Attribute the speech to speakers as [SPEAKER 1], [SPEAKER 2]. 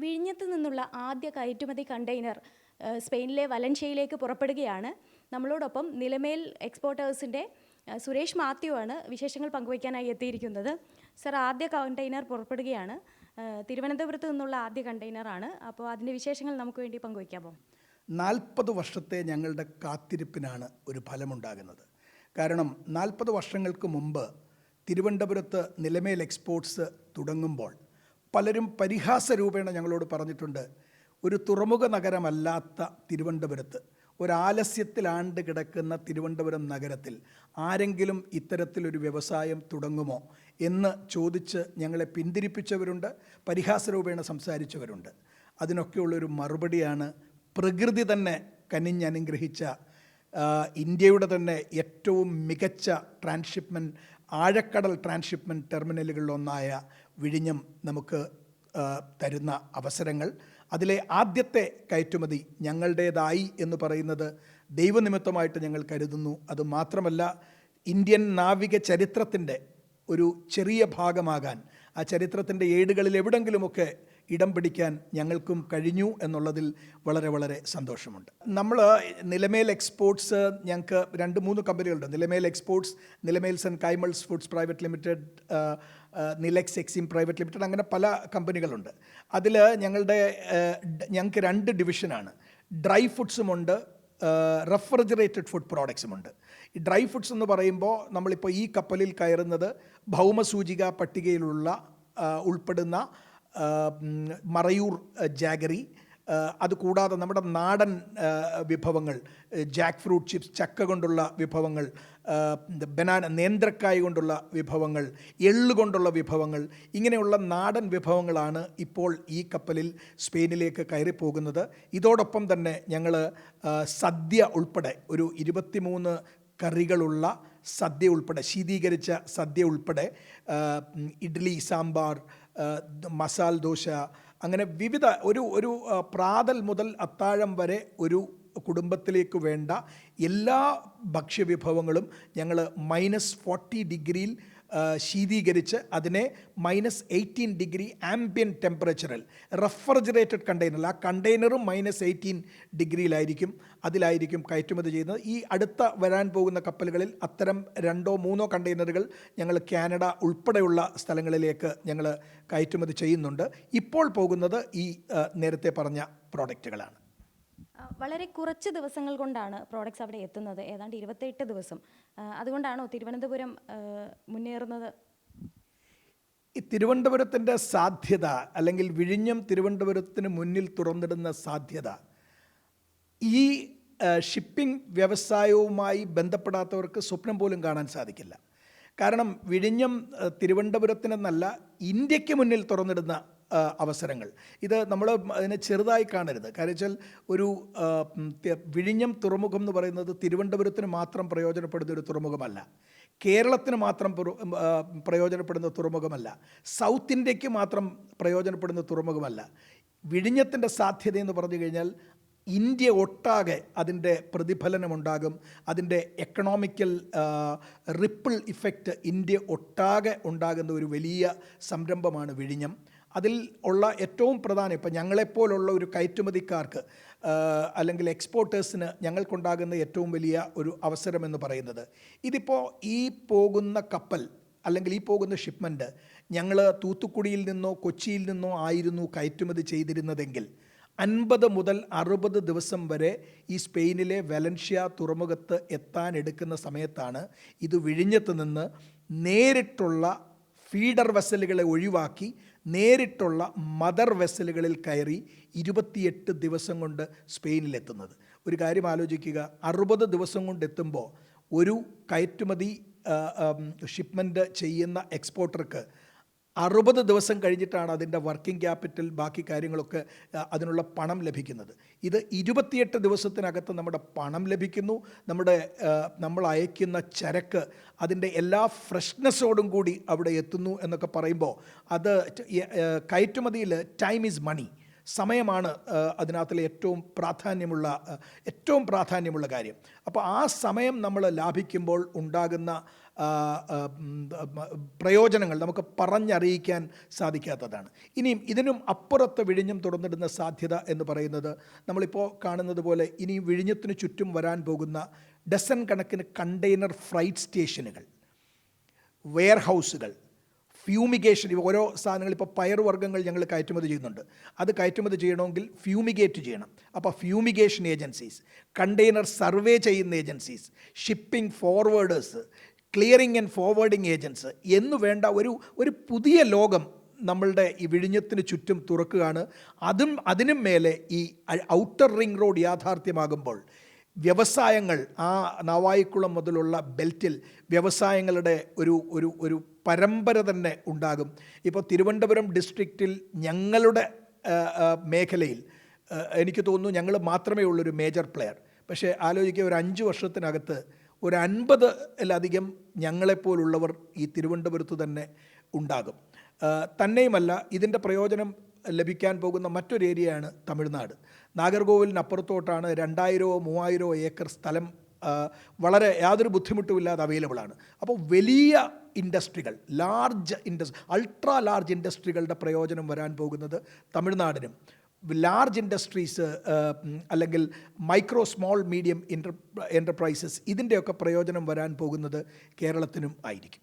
[SPEAKER 1] വിഴിഞ്ഞത്ത് നിന്നുള്ള ആദ്യ കയറ്റുമതി കണ്ടെയ്നർ സ്പെയിനിലെ വലൻഷ്യയിലേക്ക് പുറപ്പെടുകയാണ്. നമ്മളോടൊപ്പം നിലമേൽ എക്സ്പോർട്ടേഴ്സിൻ്റെ സുരേഷ് മാത്യു ആണ് വിശേഷങ്ങൾ പങ്കുവയ്ക്കാനായി എത്തിയിരിക്കുന്നത്. സർ, ആദ്യ കണ്ടെയ്നർ പുറപ്പെടുകയാണ്. തിരുവനന്തപുരത്ത് നിന്നുള്ള ആദ്യ കണ്ടെയ്നറാണ്. അപ്പോൾ അതിൻ്റെ വിശേഷങ്ങൾ നമുക്ക് വേണ്ടി പങ്കുവയ്ക്കാമോ?
[SPEAKER 2] 40 വർഷത്തെ ഞങ്ങളുടെ കാത്തിരിപ്പിനാണ് ഒരു ഫലമുണ്ടാകുന്നത്. കാരണം 40 വർഷങ്ങൾക്ക് മുമ്പ് തിരുവനന്തപുരത്ത് നിലമേൽ എക്സ്പോർട്സ് തുടങ്ങുമ്പോൾ പലരും പരിഹാസരൂപേണ ഞങ്ങളോട് പറഞ്ഞിട്ടുണ്ട്, ഒരു തുറമുഖ നഗരമല്ലാത്ത തിരുവനന്തപുരത്ത്, ഒരാലസ്യത്തിലാണ്ട് കിടക്കുന്ന തിരുവനന്തപുരം നഗരത്തിൽ ആരെങ്കിലും ഇത്തരത്തിലൊരു വ്യവസായം തുടങ്ങുമോ എന്ന് ചോദിച്ച് ഞങ്ങളെ പിന്തിരിപ്പിച്ചവരുണ്ട്, പരിഹാസരൂപേണ സംസാരിച്ചവരുണ്ട്. അതിനൊക്കെയുള്ളൊരു മറുപടിയാണ് പ്രകൃതി തന്നെ കനിഞ്ഞനുഗ്രഹിച്ച ഇന്ത്യയുടെ തന്നെ ഏറ്റവും മികച്ച ട്രാൻസ്ഷിപ്മെൻറ്റ്, ആഴക്കടൽ ട്രാൻസ്ഷിപ്മെൻറ്റ് ടെർമിനലുകളിലൊന്നായ വിഴിഞ്ഞം നമുക്ക് തരുന്ന അവസരങ്ങൾ. അതിലെ ആദ്യത്തെ കയറ്റുമതി ഞങ്ങളുടേതായി എന്ന് പറയുന്നത് ദൈവനിമിത്തമായിട്ട് ഞങ്ങൾ കരുതുന്നു. അതുമാത്രമല്ല, ഇന്ത്യൻ നാവിക ചരിത്രത്തിൻ്റെ ഒരു ചെറിയ ഭാഗമാകാൻ, ആ ചരിത്രത്തിൻ്റെ ഏടുകളിൽ എവിടെങ്കിലുമൊക്കെ ഇടം പിടിക്കാൻ ഞങ്ങൾക്കും കഴിഞ്ഞു എന്നുള്ളതിൽ വളരെ വളരെ സന്തോഷമുണ്ട്. നമ്മൾ നിലമേൽ എക്സ്പോർട്സ്, ഞങ്ങൾക്ക് 2-3 കമ്പനികളുണ്ട്. Nilamel exports, Nilamels and Kaimals foods private limited, Nilex exim private limited, അങ്ങനെ പല കമ്പനികളുണ്ട്. അതിൽ ഞങ്ങൾക്ക് 2 ഡിവിഷനാണ്. ഡ്രൈ ഫുഡ്സുമുണ്ട്, റെഫ്രിജറേറ്റഡ് ഫുഡ് പ്രോഡക്ട്സുമുണ്ട്. ഈ ഡ്രൈ ഫുഡ്സ് എന്ന് പറയുമ്പോൾ നമ്മളിപ്പോൾ ഈ കപ്പലിൽ കയറുന്നത് ഭൗമസൂചിക പട്ടികയിലുള്ള ഉൾപ്പെടുന്ന മറയൂർ ജാഗറി, അതുകൂടാതെ നമ്മുടെ നാടൻ വിഭവങ്ങൾ, ജാക്ക് ഫ്രൂട്ട് ചിപ്സ്, ചക്ക കൊണ്ടുള്ള വിഭവങ്ങൾ, ബനാന, നേന്ത്രക്കായ് കൊണ്ടുള്ള വിഭവങ്ങൾ, എള്ള് കൊണ്ടുള്ള വിഭവങ്ങൾ, ഇങ്ങനെയുള്ള നാടൻ വിഭവങ്ങളാണ് ഇപ്പോൾ ഈ കപ്പലിൽ സ്പെയിനിലേക്ക് കയറിപ്പോകുന്നത്. ഇതോടൊപ്പം തന്നെ ഞങ്ങൾ സദ്യ ഉൾപ്പെടെ ഒരു 23 കറികളുള്ള സദ്യ ഉൾപ്പെടെ, ശീതീകരിച്ച സദ്യ ഉൾപ്പെടെ, ഇഡ്ഡലി, സാമ്പാർ, മസാല ദോശ, അങ്ങനെ വിവിധ ഒരു പ്രാതൽ മുതൽ അത്താഴം വരെ ഒരു കുടുംബത്തിലേക്ക് വേണ്ട എല്ലാ ഭക്ഷ്യവിഭവങ്ങളും ഞങ്ങൾ -40 ഡിഗ്രിയിൽ ശീതീകരിച്ച് അതിനെ -18 ഡിഗ്രി ആംബിയൻറ്റ് ടെമ്പറേച്ചറിൽ റെഫ്രിജറേറ്റഡ് കണ്ടെയ്നറിൽ, ആ കണ്ടെയ്നറും -18 ഡിഗ്രിയിലായിരിക്കും, അതിലായിരിക്കും കയറ്റുമതി ചെയ്യുന്നത്. ഈ അടുത്ത വരാൻ പോകുന്ന കപ്പലുകളിൽ അത്തരം 2-3 കണ്ടെയ്നറുകൾ ഞങ്ങൾ കാനഡ ഉൾപ്പെടെയുള്ള സ്ഥലങ്ങളിലേക്ക് ഞങ്ങൾ കയറ്റുമതി ചെയ്യുന്നുണ്ട്. ഇപ്പോൾ പോകുന്നത് ഈ നേരത്തെ പറഞ്ഞ പ്രോഡക്റ്റുകളാണ്.
[SPEAKER 1] വളരെ കുറച്ച് ദിവസങ്ങൾ കൊണ്ടാണ് പ്രോഡക്റ്റ്സ് അവിടെ എത്തുന്നത്, ഏതാണ്ട് 28 ദിവസം. അതുകൊണ്ടാണോ തിരുവനന്തപുരം മുന്നേറുന്നത്?
[SPEAKER 2] ഈ തിരുവനന്തപുരത്തിൻ്റെ സാധ്യത, അല്ലെങ്കിൽ വിഴിഞ്ഞം തിരുവനന്തപുരത്തിന് മുന്നിൽ തുറന്നിടുന്ന സാധ്യത, ഈ ഷിപ്പിംഗ് വ്യവസായവുമായി ബന്ധപ്പെടാത്തവർക്ക് സ്വപ്നം പോലും കാണാൻ സാധിക്കില്ല. കാരണം വിഴിഞ്ഞം തിരുവനന്തപുരത്തിനെന്നല്ല, ഇന്ത്യക്ക് മുന്നിൽ തുറന്നിടുന്ന അവസരങ്ങൾ. ഇത് നമ്മൾ അതിനെ ചെറുതായി കാണരുത്. കാരണം വെച്ചാൽ ഒരു വിഴിഞ്ഞം തുറമുഖം എന്ന് പറയുന്നത് തിരുവനന്തപുരത്തിന് മാത്രം പ്രയോജനപ്പെടുന്ന ഒരു തുറമുഖമല്ല, കേരളത്തിന് മാത്രം പ്രയോജനപ്പെടുന്ന തുറമുഖമല്ല, സൗത്ത് ഇന്ത്യക്ക് മാത്രം പ്രയോജനപ്പെടുന്ന തുറമുഖമല്ല. വിഴിഞ്ഞത്തിൻ്റെ സാധ്യത എന്ന് പറഞ്ഞു കഴിഞ്ഞാൽ ഇന്ത്യ ഒട്ടാകെ അതിൻ്റെ പ്രതിഫലനമുണ്ടാകും. അതിൻ്റെ എക്കണോമിക്കൽ റിപ്പിൾ ഇഫക്റ്റ് ഇന്ത്യ ഒട്ടാകെ ഉണ്ടാകുന്ന ഒരു വലിയ സംരംഭമാണ് വിഴിഞ്ഞം. അതിൽ ഉള്ള ഏറ്റവും പ്രധാനം, ഇപ്പം ഞങ്ങളെപ്പോലുള്ള ഒരു കയറ്റുമതിക്കാർക്ക് അല്ലെങ്കിൽ എക്സ്പോർട്ടേഴ്സിന് ഞങ്ങൾക്കുണ്ടാകുന്ന ഏറ്റവും വലിയ ഒരു അവസരമെന്ന് പറയുന്നത്, ഇതിപ്പോൾ ഈ പോകുന്ന കപ്പൽ അല്ലെങ്കിൽ ഈ പോകുന്ന ഷിപ്മെൻറ്റ് ഞങ്ങൾ തൂത്തുക്കുടിയിൽ നിന്നോ കൊച്ചിയിൽ നിന്നോ ആയിരുന്നു കയറ്റുമതി ചെയ്തിരുന്നതെങ്കിൽ 50 മുതൽ 60 ദിവസം വരെ ഈ സ്പെയിനിലെ വലൻഷ്യ തുറമുഖത്ത് എത്താൻ എടുക്കുന്ന സമയത്താണ് ഇത് വിഴിഞ്ഞത്ത് നിന്ന് നേരിട്ടുള്ള ഫീഡർ വെസലുകളെ ഒഴിവാക്കി നേരിട്ടുള്ള മദർ വെസലുകളിൽ കയറി 28 ദിവസം കൊണ്ട് സ്പെയിനിലെത്തുന്നത്. ഒരു കാര്യം ആലോചിക്കുക, 60 ദിവസം കൊണ്ടെത്തുമ്പോൾ ഒരു കയറ്റുമതി ഷിപ്മെൻറ്റ് ചെയ്യുന്ന എക്സ്പോർട്ടർക്ക് 60 ദിവസം കഴിഞ്ഞിട്ടാണ് അതിൻ്റെ വർക്കിംഗ് ക്യാപിറ്റൽ, ബാക്കി കാര്യങ്ങളൊക്കെ അതിനുള്ള പണം ലഭിക്കുന്നത്. ഇത് 28 ദിവസത്തിനകത്ത് നമ്മുടെ പണം ലഭിക്കുന്നു. നമ്മൾ അയക്കുന്ന ചരക്ക് അതിൻ്റെ എല്ലാ ഫ്രഷ്നെസ്സോടും കൂടി അവിടെ എത്തുന്നു എന്നൊക്കെ പറയുമ്പോൾ അത് കയറ്റുമതിയിൽ ടൈം ഈസ് മണി, സമയമാണ് അതിനകത്തിലെ ഏറ്റവും പ്രാധാന്യമുള്ള കാര്യം. അപ്പോൾ ആ സമയം നമ്മൾ ലാഭിക്കുമ്പോൾ ഉണ്ടാകുന്ന പ്രയോജനങ്ങൾ നമുക്ക് പറഞ്ഞറിയിക്കാൻ സാധിക്കാത്തതാണ്. ഇനിയും ഇതിനും അപ്പുറത്ത് വിഴിഞ്ഞം തുറന്നിടുന്ന സാധ്യത എന്ന് പറയുന്നത് നമ്മളിപ്പോൾ കാണുന്നത് പോലെ ഇനി വിഴിഞ്ഞത്തിന് ചുറ്റും വരാൻ പോകുന്ന ഡസൻ കണക്കിന് കണ്ടെയ്നർ ഫ്രൈറ്റ് സ്റ്റേഷനുകൾ, വെയർഹൗസുകൾ, ഫ്യൂമിഗേഷൻ. ഓരോ സാധനങ്ങൾ ഇപ്പോൾ പയറുവർഗ്ഗങ്ങൾ ഞങ്ങൾ കയറ്റുമതി ചെയ്യുന്നുണ്ട്. അത് കയറ്റുമതി ചെയ്യണമെങ്കിൽ ഫ്യൂമിഗേറ്റ് ചെയ്യണം. അപ്പോൾ ഫ്യൂമിഗേഷൻ ഏജൻസീസ്, കണ്ടെയ്നർ സർവേ ചെയ്യുന്ന agencies, shipping ഫോർവേഡേഴ്സ്, clearing and forwarding agents എന്ന് വേണ്ട ഒരു പുതിയ ലോകം നമ്മളുടെ ഈ വിഴിഞ്ഞത്തിന് ചുറ്റും തുറക്കുകയാണ്. അതിനും മേലെ ഈ ഔട്ടർ റിംഗ് റോഡ് യാഥാർത്ഥ്യമാകുമ്പോൾ വ്യവസായങ്ങൾ, ആ നാവായിക്കുളം മുതലുള്ള ബെൽറ്റിൽ വ്യവസായങ്ങളുടെ ഒരു പരമ്പര തന്നെ ഉണ്ടാകും. ഇപ്പോൾ തിരുവനന്തപുരം ഡിസ്ട്രിക്റ്റിൽ ഞങ്ങളുടെ മേഖലയിൽ എനിക്ക് തോന്നുന്നു ഞങ്ങൾ മാത്രമേ ഉള്ളൊരു മേജർ പ്ലെയർ. പക്ഷേ ആലോചിക്കുക, ഒരു 5 വർഷത്തിനകത്ത് ഒരു 50-ലധികം ഞങ്ങളെപ്പോലുള്ളവർ ഈ തിരുവനന്തപുരത്ത് തന്നെ ഉണ്ടാകും. തന്നെയുമല്ല, ഇതിൻ്റെ പ്രയോജനം ലഭിക്കാൻ പോകുന്ന മറ്റൊരു ഏരിയയാണ് തമിഴ്നാട്. നാഗർകോവിലിനപ്പുറത്തോട്ടാണ് 2000-3000 ഏക്കർ സ്ഥലം വളരെ യാതൊരു ബുദ്ധിമുട്ടുമില്ലാതെ അവൈലബിളാണ്. അപ്പോൾ വലിയ ഇൻഡസ്ട്രികൾ, അൾട്രാ ലാർജ് ഇൻഡസ്ട്രികളുടെ പ്രയോജനം വരാൻ പോകുന്നത് തമിഴ്നാടിനും, ലാർജ് ഇൻഡസ്ട്രീസ് അല്ലെങ്കിൽ മൈക്രോ സ്മോൾ മീഡിയം എൻ്റർപ്രൈസസ് ഇതിൻ്റെയൊക്കെ പ്രയോജനം വരാൻ പോകുന്നത് കേരളത്തിനും ആയിരിക്കും.